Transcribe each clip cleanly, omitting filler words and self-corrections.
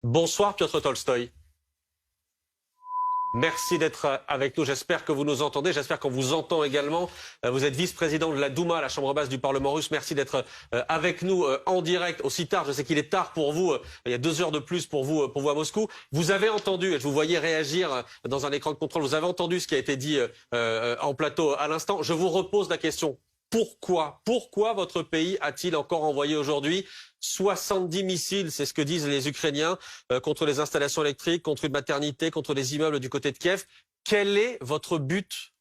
Bonsoir Piotr Tolstoï. Merci d'être avec nous. J'espère que vous nous entendez. J'espère qu'on vous entend également. Vous êtes vice-président de la Douma, la chambre basse du Parlement russe. Merci d'être avec nous en direct aussi tard. Je sais qu'il est tard pour vous. Il y a 2 heures de plus pour vous à Moscou. Vous avez entendu, et je vous voyais réagir dans un écran de contrôle, vous avez entendu ce qui a été dit en plateau à l'instant. Je vous repose la question. Pourquoi votre pays a-t-il encore envoyé aujourd'hui 70 missiles, c'est ce que disent les Ukrainiens, contre les installations électriques, contre une maternité, contre les immeubles du côté de Kiev? Quel est votre but?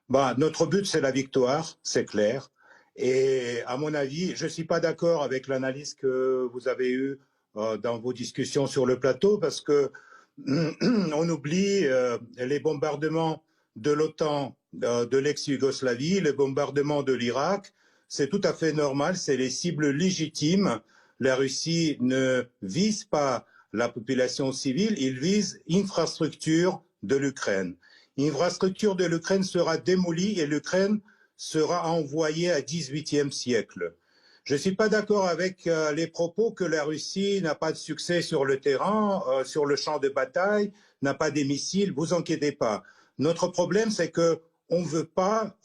Notre but, c'est la victoire, c'est clair. Et à mon avis, je ne suis pas d'accord avec l'analyse que vous avez eue dans vos discussions sur le plateau, parce que on oublie les bombardements de l'OTAN, de l'ex-Yougoslavie, les bombardements de l'Irak. C'est tout à fait normal, c'est les cibles légitimes. La Russie ne vise pas la population civile, il vise l'infrastructure de l'Ukraine. L'infrastructure de l'Ukraine sera démolie et l'Ukraine sera envoyée à 18e siècle. Je ne suis pas d'accord avec les propos que la Russie n'a pas de succès sur le terrain, sur le champ de bataille, n'a pas des missiles. Vous inquiétez pas. Notre problème, c'est que on ne veut pas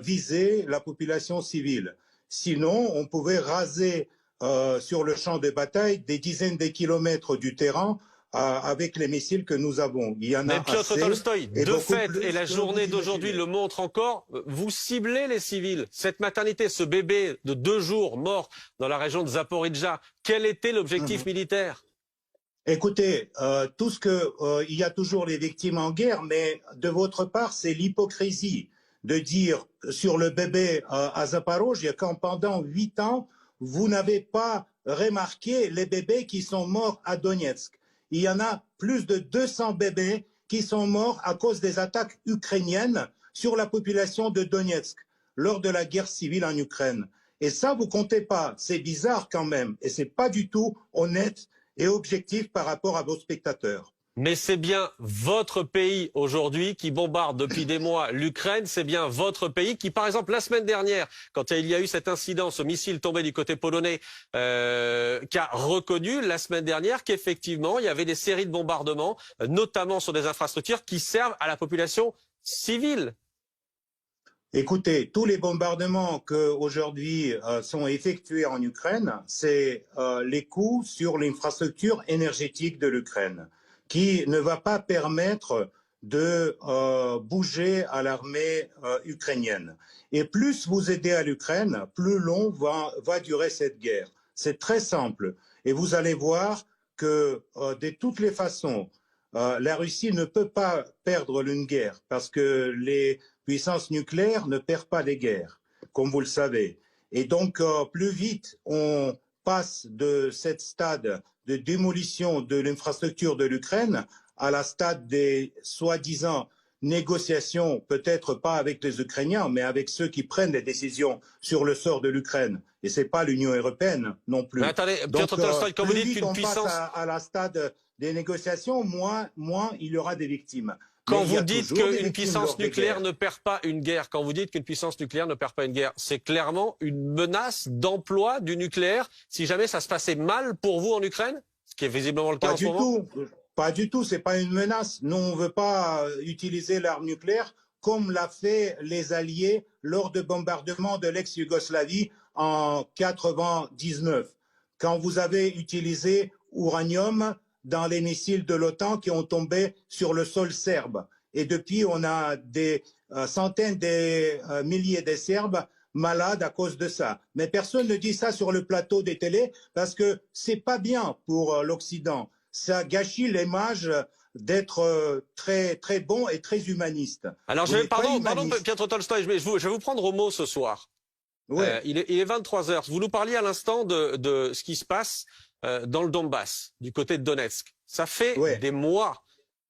viser la population civile. Sinon, on pouvait raser sur le champ de bataille des dizaines de kilomètres du terrain avec les missiles que nous avons. Il y en a Mais Piotr assez, Tolstoï, de fait, et la journée vous d'aujourd'hui imaginez. le montre encore, vous ciblez les civils. Cette maternité, ce bébé de 2 jours mort dans la région de Zaporijjia, quel était l'objectif militaire? Écoutez, il y a toujours les victimes en guerre, mais de votre part, c'est l'hypocrisie de dire sur le bébé à Zaporojjie qu'en pendant 8 ans, vous n'avez pas remarqué les bébés qui sont morts à Donetsk. Il y en a plus de 200 bébés qui sont morts à cause des attaques ukrainiennes sur la population de Donetsk lors de la guerre civile en Ukraine. Et ça, vous comptez pas. C'est bizarre quand même. Et c'est pas du tout honnête et objectif par rapport à vos spectateurs. Mais c'est bien votre pays aujourd'hui qui bombarde depuis des mois l'Ukraine. C'est bien votre pays qui, par exemple, la semaine dernière, quand il y a eu cet incident, ce missile tombé du côté polonais, qui a reconnu la semaine dernière qu'effectivement, il y avait des séries de bombardements, notamment sur des infrastructures qui servent à la population civile. Écoutez, tous les bombardements qui aujourd'hui sont effectués en Ukraine, c'est les coups sur l'infrastructure énergétique de l'Ukraine, qui ne va pas permettre de bouger à l'armée ukrainienne. Et plus vous aidez à l'Ukraine, plus long va durer cette guerre. C'est très simple. Et vous allez voir que de toutes les façons, la Russie ne peut pas perdre une guerre parce que les puissance nucléaire ne perd pas les guerres, comme vous le savez. Et donc, plus vite on passe de cette stade de démolition de l'infrastructure de l'Ukraine à la stade des soi-disant négociations, peut-être pas avec les Ukrainiens, mais avec ceux qui prennent les décisions sur le sort de l'Ukraine. Et c'est pas l'Union européenne non plus. Mais attendez, Piotr Tolstoï, quand vous Plus dites vite qu'une on puissance... passe à la stade des négociations, moins il y aura des victimes. Quand Mais il y vous a dites toujours des qu'une victimes puissance lors des nucléaire guerres. ne perd pas une guerre, quand vous dites qu'une puissance nucléaire ne perd pas une guerre, c'est clairement une menace d'emploi du nucléaire si jamais ça se passait mal pour vous en Ukraine, ce qui est visiblement le cas Pas en ce du moment. tout. Pas du tout. C'est pas une menace. Nous, on veut pas utiliser l'arme nucléaire comme l'a fait les Alliés lors de bombardements de l'ex-Yougoslavie en 99, quand vous avez utilisé uranium dans les missiles de l'OTAN qui ont tombé sur le sol serbe. Et depuis, on a des centaines de milliers de Serbes malades à cause de ça. Mais personne ne dit ça sur le plateau des télés parce que c'est pas bien pour l'Occident. Ça gâchit l'image d'être très très bon et très humaniste. Alors, Vous n'êtes pas pardon, humaniste. Piotr Tolstoï, je vais vous prendre au mot ce soir. Ouais. Il est 23 heures. Vous nous parliez à l'instant de ce qui se passe dans le Donbass, du côté de Donetsk. Ça fait Ouais. des mois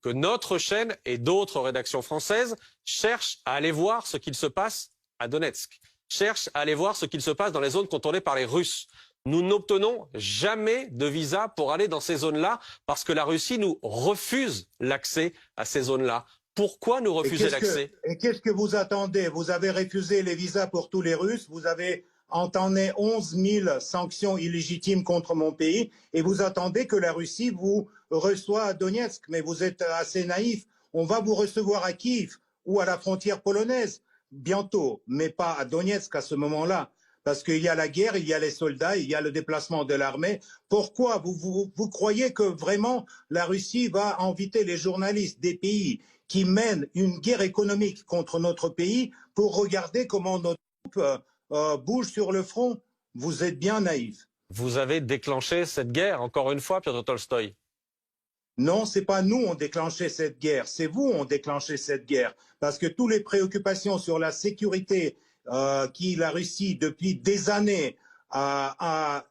que notre chaîne et d'autres rédactions françaises cherchent à aller voir ce qu'il se passe à Donetsk, cherchent à aller voir ce qu'il se passe dans les zones contrôlées par les Russes. Nous n'obtenons jamais de visa pour aller dans ces zones-là parce que la Russie nous refuse l'accès à ces zones-là. Pourquoi nous refuser l'accès? Et qu'est-ce que vous attendez? Vous avez refusé les visas pour tous les Russes, vous avez entamé 11 000 sanctions illégitimes contre mon pays et vous attendez que la Russie vous reçoive à Donetsk. Mais vous êtes assez naïf. On va vous recevoir à Kiev ou à la frontière polonaise bientôt, mais pas à Donetsk à ce moment-là. Parce qu'il y a la guerre, il y a les soldats, il y a le déplacement de l'armée. Pourquoi vous croyez que vraiment la Russie va inviter les journalistes des pays qui mènent une guerre économique contre notre pays pour regarder comment nos troupes bougent sur le front? Vous êtes bien naïf. Vous avez déclenché cette guerre, encore une fois, Piotr Tolstoï. Non, c'est pas nous qui ont déclenché cette guerre, c'est vous qui ont déclenché cette guerre. Parce que toutes les préoccupations sur la sécurité qui la Russie, depuis des années, a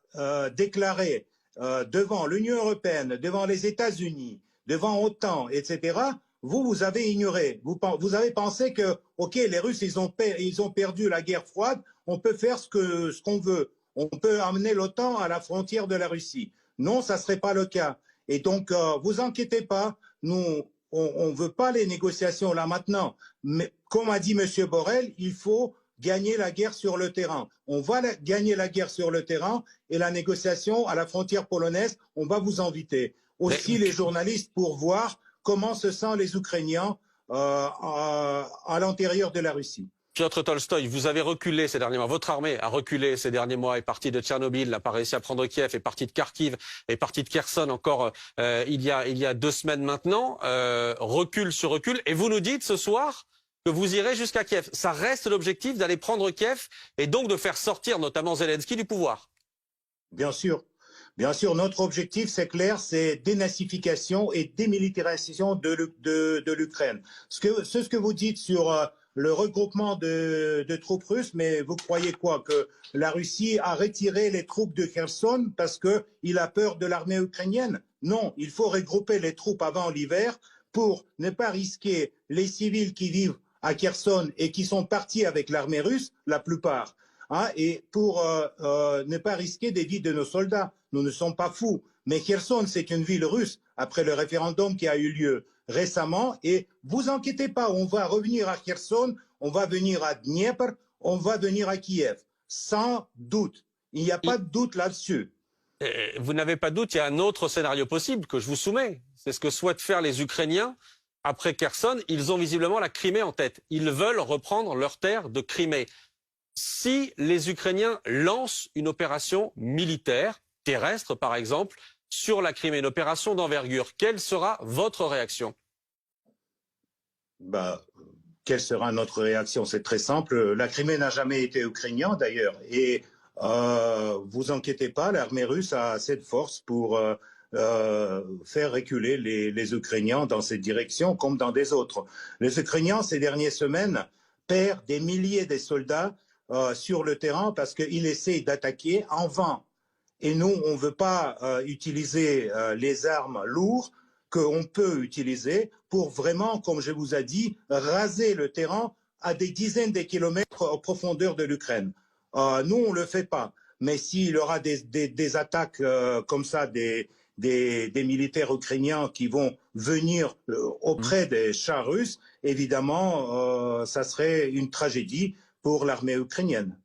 déclaré devant l'Union européenne, devant les États-Unis, devant OTAN, etc., vous avez ignoré. Vous avez pensé que, OK, les Russes, ils ont perdu la guerre froide, on peut faire ce qu'on veut. On peut amener l'OTAN à la frontière de la Russie. Non, ça ne serait pas le cas. Et donc, vous inquiétez pas, nous, on veut pas les négociations là maintenant. Mais comme a dit M. Borrell, il faut gagner la guerre sur le terrain. On va gagner la guerre sur le terrain et la négociation à la frontière polonaise, on va vous inviter. Aussi les journalistes pour voir comment se sentent les Ukrainiens à l'intérieur de la Russie. Piotr Tolstoï, vous avez reculé ces derniers mois. Votre armée a reculé ces derniers mois, est partie de Tchernobyl, n'a pas réussi à prendre Kiev, est partie de Kharkiv, est partie de Kherson encore il y a 2 semaines maintenant. Recul sur recul. Et vous nous dites ce soir que vous irez jusqu'à Kiev. Ça reste l'objectif d'aller prendre Kiev et donc de faire sortir notamment Zelensky du pouvoir. Bien sûr. Bien sûr, notre objectif, c'est clair, c'est dénazification et démilitarisation de l'Ukraine. Ce que vous dites sur le regroupement de troupes russes, mais vous croyez quoi? Que la Russie a retiré les troupes de Kherson parce qu'il a peur de l'armée ukrainienne? Non, il faut regrouper les troupes avant l'hiver pour ne pas risquer les civils qui vivent à Kherson et qui sont partis avec l'armée russe, la plupart. Et pour ne pas risquer des vies de nos soldats. Nous ne sommes pas fous. Mais Kherson, c'est une ville russe, après le référendum qui a eu lieu récemment. Et vous inquiétez pas, on va revenir à Kherson, on va venir à Dniepr, on va venir à Kiev. Sans doute. Il n'y a pas de doute là-dessus. Vous n'avez pas de doute, il y a un autre scénario possible que je vous soumets. C'est ce que souhaitent faire les Ukrainiens. Après Kherson, ils ont visiblement la Crimée en tête. Ils veulent reprendre leur terre de Crimée. Si les Ukrainiens lancent une opération militaire, terrestre par exemple, sur la Crimée, une opération d'envergure, quelle sera votre réaction? Quelle sera notre réaction? C'est très simple. La Crimée n'a jamais été ukrainienne d'ailleurs. Et vous inquiétez pas, l'armée russe a assez de force pour faire reculer les Ukrainiens dans cette direction comme dans des autres. Les Ukrainiens, ces dernières semaines, perdent des milliers de soldats sur le terrain parce qu'ils essaient d'attaquer en vain. Et nous, on ne veut pas utiliser les armes lourdes qu'on peut utiliser pour vraiment, comme je vous ai dit, raser le terrain à des dizaines de kilomètres en profondeur de l'Ukraine. Nous, on ne le fait pas. Mais s'il y aura des attaques comme ça, des militaires ukrainiens qui vont venir auprès des chars russes, évidemment, ça serait une tragédie pour l'armée ukrainienne.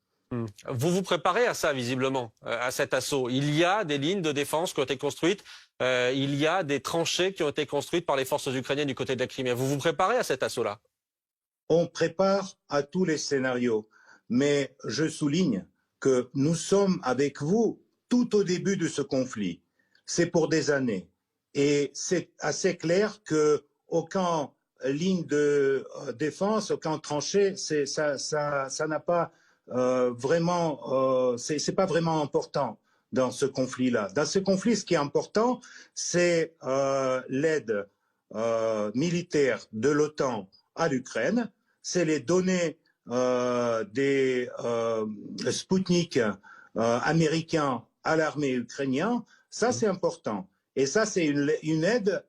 Vous vous préparez à ça, visiblement, à cet assaut. Il y a des lignes de défense qui ont été construites, il y a des tranchées qui ont été construites par les forces ukrainiennes du côté de la Crimée. Vous vous préparez à cet assaut-là? On prépare à tous les scénarios, mais je souligne que nous sommes avec vous tout au début de ce conflit. C'est pour des années. Et c'est assez clair qu'aucune ligne de défense, aucun tranchée, ça n'a pas vraiment, c'est pas vraiment important dans ce conflit-là. Dans ce conflit, ce qui est important, c'est l'aide militaire de l'OTAN à l'Ukraine, c'est les données des Sputnik américains à l'armée ukrainienne. Ça, c'est important. Et ça, c'est une aide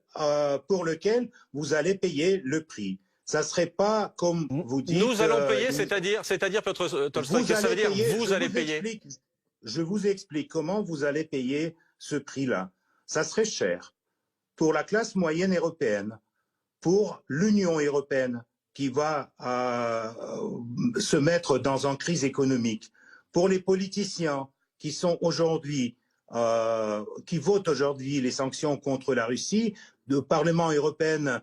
pour laquelle vous allez payer le prix. Ça ne serait pas comme vous dites. Nous allons payer, c'est-à-dire Piotr Tolstoï, ça veut dire vous allez payer. Je vous explique comment vous allez payer ce prix-là. Ça serait cher pour la classe moyenne européenne, pour l'Union européenne qui va se mettre dans une crise économique, Pour les politiciens qui sont aujourd'hui, qui votent aujourd'hui les sanctions contre la Russie, le Parlement européen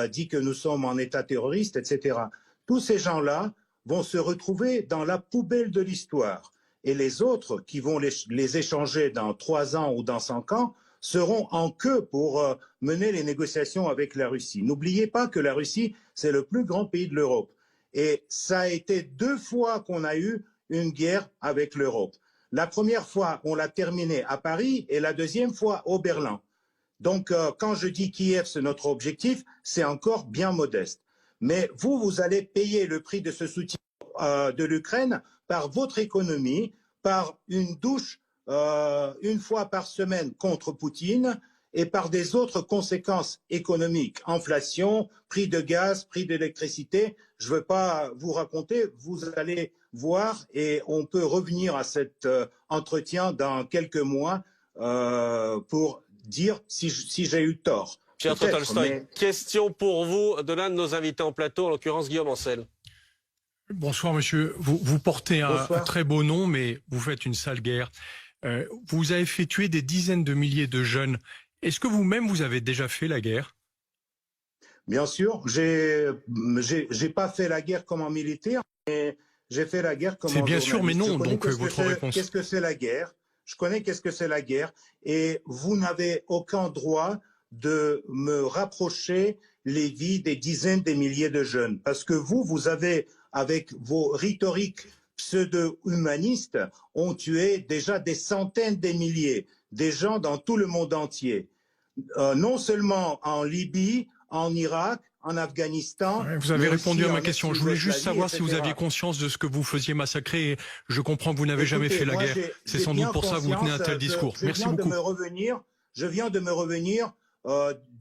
dit que nous sommes en état terroriste, etc. Tous ces gens-là vont se retrouver dans la poubelle de l'histoire. Et les autres qui vont les échanger dans 3 ans ou dans 5 ans seront en queue pour mener les négociations avec la Russie. N'oubliez pas que la Russie, c'est le plus grand pays de l'Europe. Et ça a été 2 fois qu'on a eu une guerre avec l'Europe. La première fois, on l'a terminée à Paris et la deuxième fois au Berlin. Donc, quand je dis Kiev, c'est notre objectif, c'est encore bien modeste. Mais vous allez payer le prix de ce soutien de l'Ukraine par votre économie, par une douche 1 fois par semaine contre Poutine et par des autres conséquences économiques, inflation, prix de gaz, prix d'électricité. Je ne veux pas vous raconter, vous allez voir et on peut revenir à cet entretien dans quelques mois pour dire si j'ai eu tort. Piotr Tolstoï, question pour vous de l'un de nos invités en plateau, en l'occurrence Guillaume Ancel. Bonsoir monsieur, vous portez un très beau nom mais vous faites une sale guerre. Vous avez fait tuer des dizaines de milliers de jeunes. Est-ce que vous-même vous avez déjà fait la guerre? Bien sûr, j'ai pas fait la guerre comme un militaire, mais j'ai fait la guerre comme un journaliste. C'est bien sûr, mais non, donc votre réponse. Qu'est-ce que c'est la guerre? Je connais qu'est-ce que c'est la guerre et vous n'avez aucun droit de me rapprocher les vies des dizaines de milliers de jeunes. Parce que vous avez, avec vos rhétoriques pseudo-humanistes, ont tué déjà des centaines de milliers, des gens dans tout le monde entier. Non seulement en Libye, en Irak, en Afghanistan. Ouais, vous avez répondu à ma question. Je voulais juste savoir si vous aviez conscience de ce que vous faisiez massacrer. Je comprends que vous n'avez jamais fait la guerre. C'est sans doute pour ça que vous tenez un tel discours. Merci beaucoup. Je viens de me revenir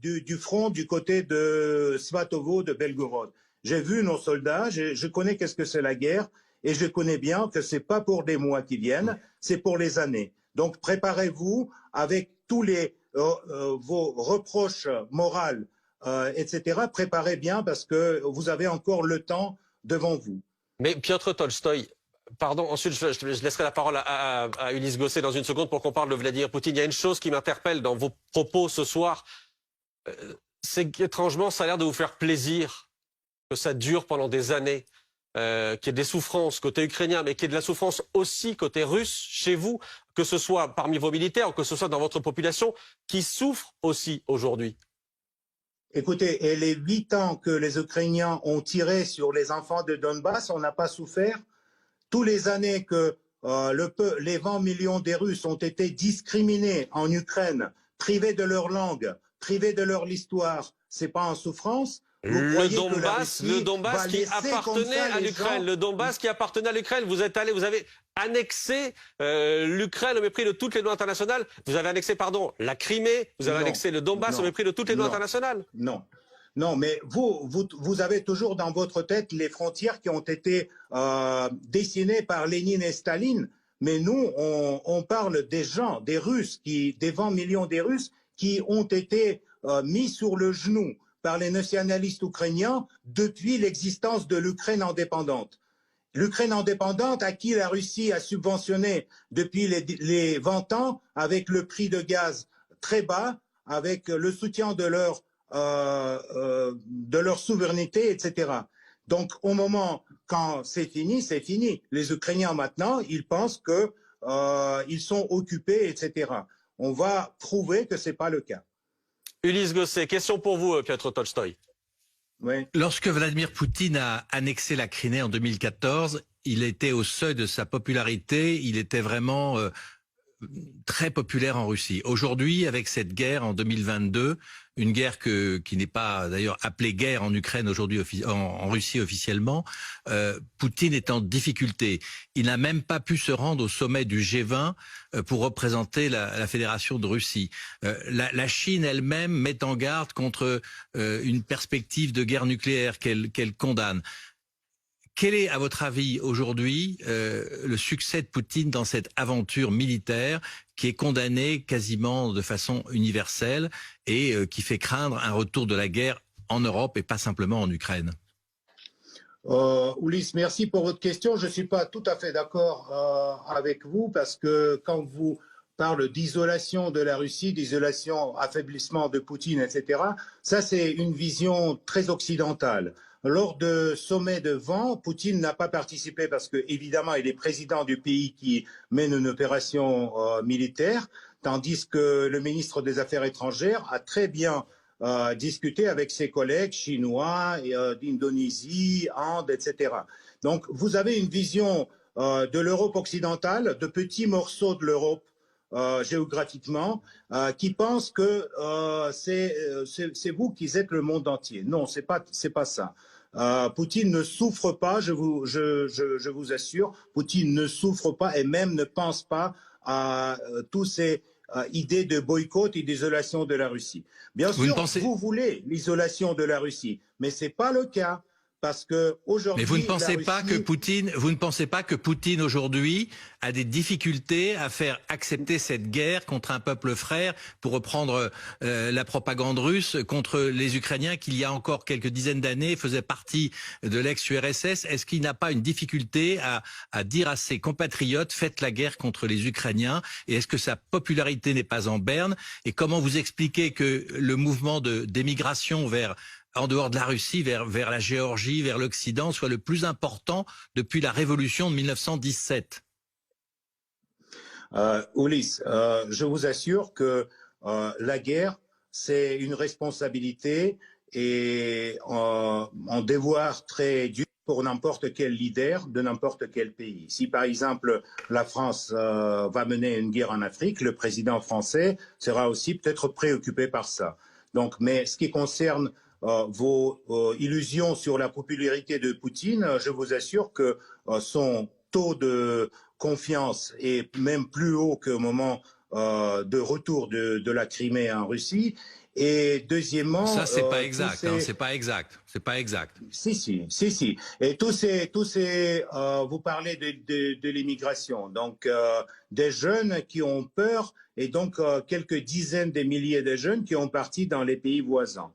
du front du côté de Svatovo, de Belgorod. J'ai vu nos soldats, je connais qu'est-ce que c'est la guerre et je connais bien que c'est pas pour des mois qui viennent, c'est pour les années. Donc préparez-vous avec tous vos reproches moraux, etc. Préparez bien parce que vous avez encore le temps devant vous. Mais Piotr Tolstoï, pardon, ensuite je laisserai la parole à Ulysse Gosset dans une seconde pour qu'on parle de Vladimir Poutine. Il y a une chose qui m'interpelle dans vos propos ce soir, c'est qu'étrangement ça a l'air de vous faire plaisir que ça dure pendant des années, qu'il y ait des souffrances côté ukrainien, mais qu'il y ait de la souffrance aussi côté russe chez vous, que ce soit parmi vos militaires ou que ce soit dans votre population qui souffre aussi aujourd'hui. Écoutez, et les 8 ans que les Ukrainiens ont tiré sur les enfants de Donbass, on n'a pas souffert. Tous les années que les 20 millions des Russes ont été discriminés en Ukraine, privés de leur langue, privés de leur histoire, c'est pas en souffrance? Le Donbass qui appartenait à l'Ukraine, le Donbass qui appartenait à l'Ukraine. Vous avez annexé l'Ukraine au mépris de toutes les lois internationales. Vous avez annexé, pardon, la Crimée. Vous avez annexé le Donbass au mépris de toutes les lois internationales. Non, mais vous avez toujours dans votre tête les frontières qui ont été dessinées par Lénine et Staline. Mais nous, on parle des gens, des Russes, des 20 millions des Russes qui ont été mis sur le genou par les nationalistes ukrainiens depuis l'existence de l'Ukraine indépendante. L'Ukraine indépendante à qui la Russie a subventionné depuis les 20 ans avec le prix de gaz très bas, avec le soutien de leur souveraineté, etc. Donc au moment quand c'est fini, c'est fini. Les Ukrainiens maintenant, ils pensent que ils sont occupés, etc. On va prouver que c'est pas le cas. Ulysse Gosset, question pour vous, Piotr Tolstoï. Oui. Lorsque Vladimir Poutine a annexé la Crimée en 2014, il était au seuil de sa popularité, il était vraiment très populaire en Russie. Aujourd'hui, avec cette guerre en 2022, une guerre qui n'est pas d'ailleurs appelée guerre en Ukraine aujourd'hui, en Russie officiellement, Poutine est en difficulté. Il n'a même pas pu se rendre au sommet du G20 pour représenter la Fédération de Russie. La Chine elle-même met en garde contre une perspective de guerre nucléaire qu'elle condamne. Quel est, à votre avis, aujourd'hui, le succès de Poutine dans cette aventure militaire qui est condamnée quasiment de façon universelle et qui fait craindre un retour de la guerre en Europe et pas simplement en Ukraine? Ulysse, merci pour votre question. Je ne suis pas tout à fait d'accord avec vous parce que quand vous parlez d'isolation de la Russie, d'isolation, affaiblissement de Poutine, etc., ça c'est une vision très occidentale. Lors de sommet de Van, Poutine n'a pas participé parce que évidemment il est président du pays qui mène une opération militaire, tandis que le ministre des Affaires étrangères a très bien discuter avec ses collègues chinois, d'Indonésie, Inde, etc. Donc, vous avez une vision de l'Europe occidentale, de petits morceaux de l'Europe géographiquement, qui pensent que c'est vous qui êtes le monde entier. Non, c'est pas ça. Poutine ne souffre pas, je vous assure, Poutine ne souffre pas et même ne pense pas à tous ces idées de boycott et d'isolation de la Russie. Bien sûr, vous voulez l'isolation de la Russie, mais ce n'est pas le cas. Parce que aujourd'hui, mais vous ne pensez pas que Poutine aujourd'hui a des difficultés à faire accepter cette guerre contre un peuple frère, pour reprendre la propagande russe, contre les Ukrainiens qui, il y a encore quelques dizaines d'années, faisaient partie de l'ex-URSS. Est-ce qu'il n'a pas une difficulté à dire à ses compatriotes, faites la guerre contre les Ukrainiens? Et est-ce que sa popularité n'est pas en berne? Et comment vous expliquez que le mouvement d'émigration en dehors de la Russie, vers la Géorgie, vers l'Occident, soit le plus important depuis la révolution de 1917? Ulysse, je vous assure que la guerre, c'est une responsabilité et un devoir très dur pour n'importe quel leader de n'importe quel pays. Si par exemple la France va mener une guerre en Afrique, le président français sera aussi peut-être préoccupé par ça. Donc, mais ce qui concerne vos illusions sur la popularité de Poutine, je vous assure que son taux de confiance est même plus haut qu'au moment de retour de la Crimée en Russie. Et deuxièmement, ça c'est pas exact, c'est pas exact, c'est pas exact. Si. Et tous ces vous parlez de l'immigration, donc des jeunes qui ont peur, et donc quelques dizaines de milliers de jeunes qui ont parti dans les pays voisins.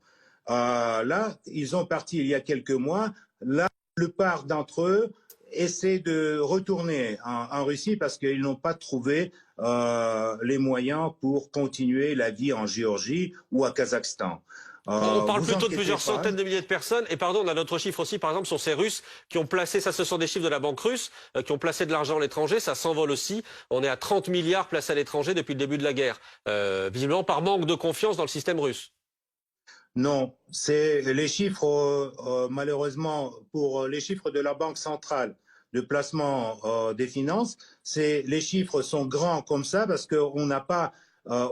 Là, ils ont parti il y a quelques mois. La plupart d'entre eux essaient de retourner en Russie parce qu'ils n'ont pas trouvé les moyens pour continuer la vie en Géorgie ou à Kazakhstan. On parle plutôt de plusieurs centaines de milliers de personnes. Et pardon, on a d'autres chiffres aussi, par exemple, sur ces Russes qui ont placé, ça ce sont des chiffres de la banque russe, qui ont placé de l'argent à l'étranger, ça s'envole aussi. On est à 30 milliards placés à l'étranger depuis le début de la guerre, visiblement par manque de confiance dans le système russe. Non, c'est les chiffres, malheureusement, pour les chiffres de la Banque centrale de placement des finances, les chiffres sont grands comme ça parce qu'on n'a pas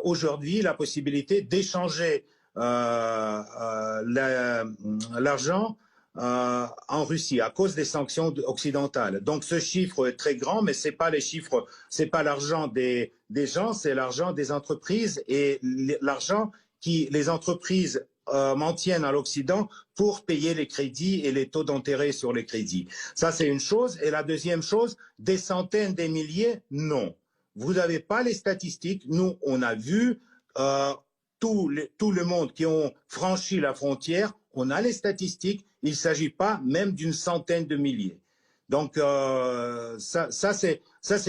aujourd'hui la possibilité d'échanger l'argent en Russie à cause des sanctions occidentales. Donc ce chiffre est très grand, mais c'est pas les chiffres, c'est pas l'argent des gens, c'est l'argent des entreprises et l'argent qui les entreprises maintiennent à l'Occident pour payer les crédits et les taux d'intérêt sur les crédits. Ça, c'est une chose. Et la deuxième chose, des centaines, des milliers, non. Vous n'avez pas les statistiques. Nous, on a vu tout le monde qui ont franchi la frontière. On a les statistiques. Il ne s'agit pas même d'une centaine de milliers. Donc ça c'est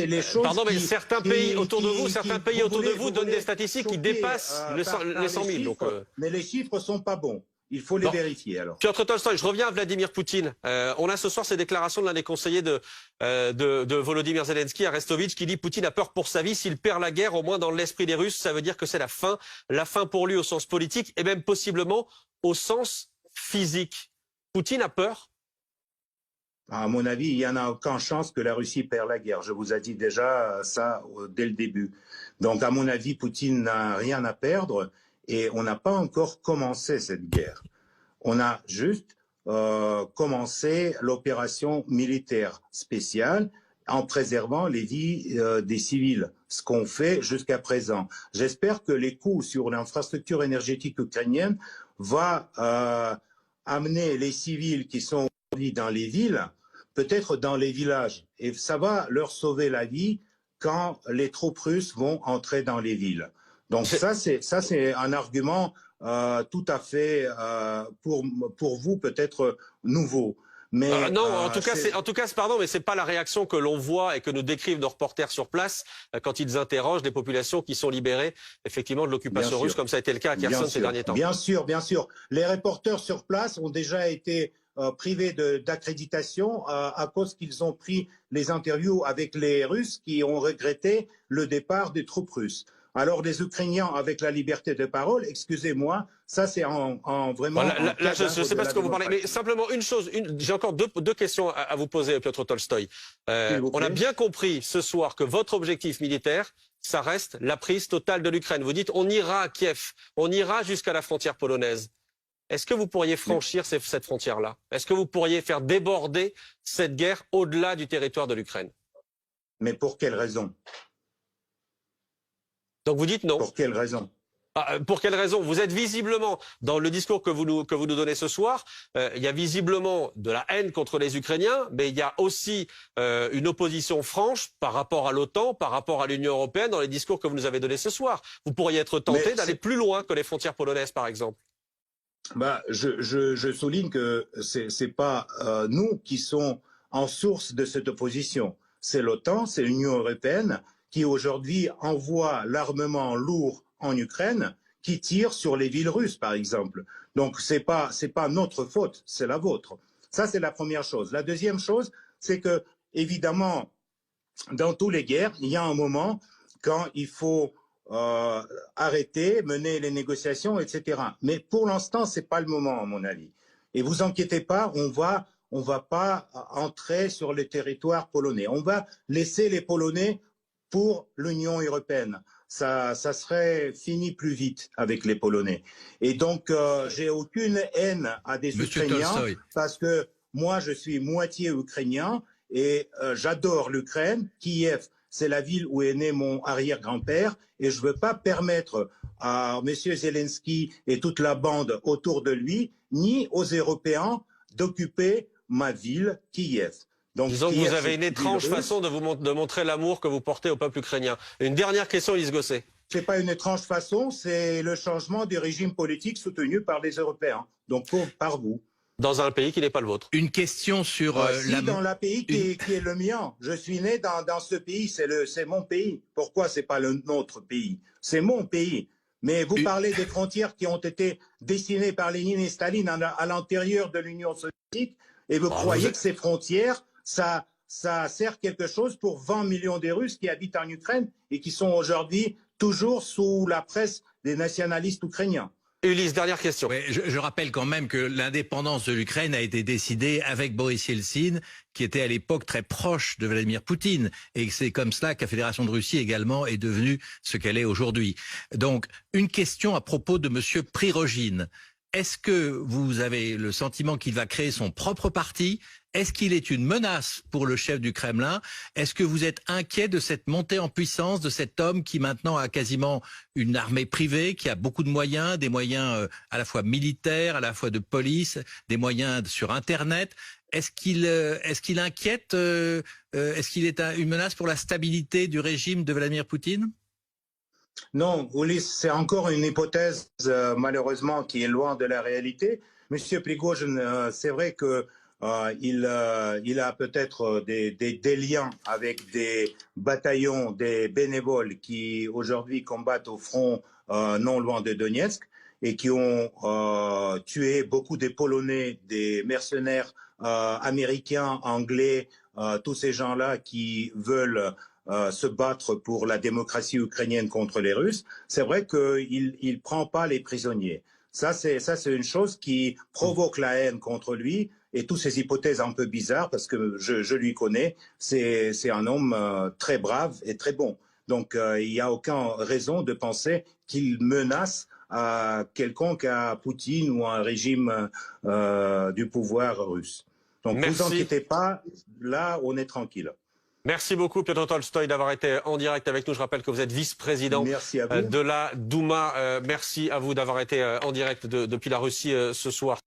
les choses. Pardon, mais certains pays autour de vous donnent des statistiques qui dépassent les 100 000. Donc, mais les chiffres sont pas bons. Il faut les vérifier alors. Piotr Tolstoï, je reviens à Vladimir Poutine. On a ce soir ces déclarations de l'un des conseillers de Volodymyr Zelensky, Arestovitch, qui dit Poutine a peur pour sa vie. S'il perd la guerre, au moins dans l'esprit des Russes, ça veut dire que c'est la fin pour lui au sens politique et même possiblement au sens physique. Poutine a peur? À mon avis, il n'y en a aucune chance que la Russie perd la guerre. Je vous ai dit déjà ça dès le début. Donc, à mon avis, Poutine n'a rien à perdre et on n'a pas encore commencé cette guerre. On a juste commencé l'opération militaire spéciale en préservant les vies des civils, ce qu'on fait jusqu'à présent. J'espère que les coûts sur l'infrastructure énergétique ukrainienne vont amener les civils qui sont dans les villes, peut-être dans les villages. Et ça va leur sauver la vie quand les troupes russes vont entrer dans les villes. Donc ça, c'est un argument tout à fait, pour vous, peut-être nouveau. Mais non, en tout cas, pardon, mais c'est pas la réaction que l'on voit et que nous décrivent nos reporters sur place quand ils interrogent les populations qui sont libérées effectivement de l'occupation russe, comme ça a été le cas à Kherson ces derniers temps. Bien sûr, bien sûr. Les reporters sur place ont déjà été privés d'accréditation à cause qu'ils ont pris les interviews avec les Russes qui ont regretté le départ des troupes russes. Alors les Ukrainiens avec la liberté de parole, excusez-moi, ça c'est vraiment... Là, je ne sais pas ce que vous parlez, mais simplement une chose, j'ai encore deux questions à vous poser, Piotr Tolstoï. On a bien compris ce soir que votre objectif militaire, ça reste la prise totale de l'Ukraine. Vous dites on ira à Kiev, on ira jusqu'à la frontière polonaise. Est-ce que vous pourriez franchir cette frontière-là? Est-ce que vous pourriez faire déborder cette guerre au-delà du territoire de l'Ukraine? Mais pour quelle raison? Donc vous dites non. Pour quelle raison? Pour quelle raison? Vous êtes visiblement, dans le discours que vous nous donnez ce soir, il y a visiblement de la haine contre les Ukrainiens, mais il y a aussi une opposition franche par rapport à l'OTAN, par rapport à l'Union européenne dans les discours que vous nous avez donnés ce soir. Vous pourriez être tenté d'aller plus loin que les frontières polonaises, par exemple. Je souligne que c'est pas nous qui sommes en source de cette opposition. C'est l'OTAN, c'est l'Union européenne qui aujourd'hui envoie l'armement lourd en Ukraine, qui tire sur les villes russes, par exemple. Donc c'est pas notre faute, c'est la vôtre. Ça c'est la première chose. La deuxième chose, c'est que évidemment, dans toutes les guerres, il y a un moment quand il faut arrêter, mener les négociations, etc. Mais pour l'instant, c'est pas le moment, à mon avis. Et vous inquiétez pas, on va pas entrer sur le territoire polonais. On va laisser les Polonais pour l'Union européenne. Ça serait fini plus vite avec les Polonais. Et donc, j'ai aucune haine à des Ukrainiens parce que moi, je suis moitié ukrainien et j'adore l'Ukraine. Kiev, c'est la ville où est né mon arrière-grand-père et je ne veux pas permettre à M. Zelensky et toute la bande autour de lui, ni aux Européens, d'occuper ma ville, Kiev. Donc, disons que vous avez une étrange façon de montrer l'amour que vous portez au peuple ukrainien. Une dernière question, Lise Gosset. Ce n'est pas une étrange façon, c'est le changement du régime politique soutenu par les Européens, donc par vous. Dans un pays qui n'est pas le vôtre. Une question sur dans le pays qui est le mien. Je suis né dans ce pays, c'est mon pays. Pourquoi c'est pas notre pays? C'est mon pays. Mais vous parlez des frontières qui ont été dessinées par Lénine et Staline à l'intérieur de l'Union soviétique, et vous croyez que ces frontières, ça sert quelque chose pour 20 millions de Russes qui habitent en Ukraine et qui sont aujourd'hui toujours sous la presse des nationalistes ukrainiens. Ulysse, dernière question. Ouais, je rappelle quand même que l'indépendance de l'Ukraine a été décidée avec Boris Yeltsin, qui était à l'époque très proche de Vladimir Poutine. Et c'est comme cela que la Fédération de Russie également est devenue ce qu'elle est aujourd'hui. Donc, une question à propos de M. Prigojine. Est-ce que vous avez le sentiment qu'il va créer son propre parti? Est-ce qu'il est une menace pour le chef du Kremlin? Est-ce que vous êtes inquiet de cette montée en puissance de cet homme qui maintenant a quasiment une armée privée, qui a beaucoup de moyens, des moyens à la fois militaires, à la fois de police, des moyens sur Internet? Est-ce qu'il inquiète? Est-ce qu'il est une menace pour la stabilité du régime de Vladimir Poutine? Non, Ulysse, c'est encore une hypothèse malheureusement qui est loin de la réalité. Monsieur Prigojine, c'est vrai que il a peut-être des liens avec des bataillons, des bénévoles qui aujourd'hui combattent au front non loin de Donetsk et qui ont tué beaucoup des Polonais, des mercenaires américains, anglais, tous ces gens-là qui veulent se battre pour la démocratie ukrainienne contre les Russes. C'est vrai qu'il ne prend pas les prisonniers. Ça, c'est une chose qui provoque la haine contre lui. Et toutes ces hypothèses un peu bizarres, parce que je lui connais, c'est un homme très brave et très bon. Donc, il n'y a aucune raison de penser qu'il menace quelconque à Poutine ou à un régime du pouvoir russe. Donc, ne vous inquiétez pas, là, on est tranquille. Merci beaucoup, Piotr Tolstoï, d'avoir été en direct avec nous. Je rappelle que vous êtes vice-président de la Douma. Merci à vous d'avoir été en direct depuis la Russie ce soir.